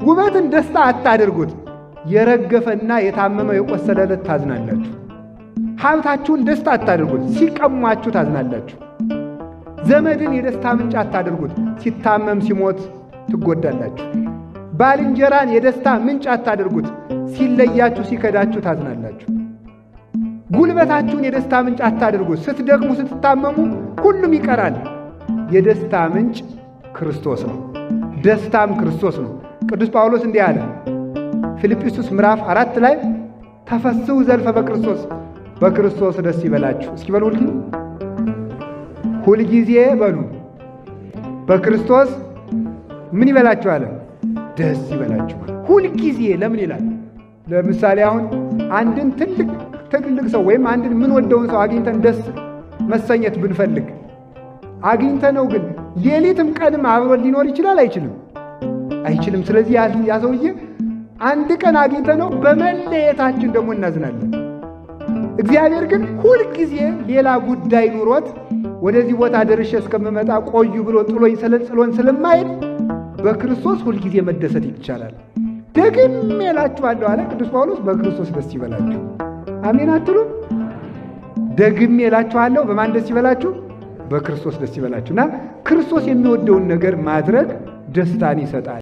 ውበትን ደስታ አታድርጉት። የረገፈና የታመመ የቆሰለለት ታዝናላችሁ። ሀብታችሁን ደስታ አታድርጉት፣ ሲቀሟችሁ ታዝናላችሁ። ዘመድን የደስታ ምንጭ አታድርጉት፣ ሲታመም ሲሞት ትጎዳላችሁ። ባልንጀራን የደስታ ምንጭ አታድርጉት፣ ሲለያችሁ ሲከዳችሁ ታዝናላችሁ። ጉልበታችሁን የደስታ ምንጭ አታድርጉት፣ ስትደክሙ ስትታመሙ ሁሉም ይቀራል። የደስታ ምንጭ ክርስቶስ ነው፣ ደስታም ክርስቶስ ነው። ቅዱስ ጳውሎስ እንዲህ አለ ፊልጵስዩስ ምዕራፍ 4 ላይ ተፈስሑ ዘልፈ በክርስቶስ፣ በክርስቶስ ደስ ይበላችሁ። እስኪ በሉ ሁልጊዜ በሉ በክርስቶስ ምን ይበላችሁ አለ? ደስ ይበላችሁ። ሁልጊዜ ለምን ይላል? ለምሳሌ አሁን አንድን ትልቅ ሰው ወይም አንድን ምን ወደውን ሰው አግኝተን ደስ መሰኘት ብንፈልግ አግኝተነው ግን ሌሊትም ቀንም አብሮ ሊኖር ይችላል? አይችልም? አይችልም። ስለዚህ ያ ሰውዬ አንድ ቀን አግኝተነው በመለየታችን ደግሞ እናዝናለን። እግዚአብሔር ግን ሁልጊዜ ሌላ ጉዳይ ኑሮት ወደዚህ ቦታ ደርሼ እስከምመጣ ቆዩ ብሎ ጥሎኝ ጥሎን ስለማይል በክርስቶስ ሁልጊዜ መደሰት ይቻላል። ደግሜ እላችኋለሁ አለ ቅዱስ ጳውሎስ፣ በክርስቶስ ደስ ይበላችሁ። አሜን አትሉም? ደግሜ እላችኋለሁ በማን ደስ ይበላችሁ? በክርስቶስ ደስ ይበላችሁና ክርስቶስ የሚወደውን ነገር ማድረግ ደስታን ይሰጣል።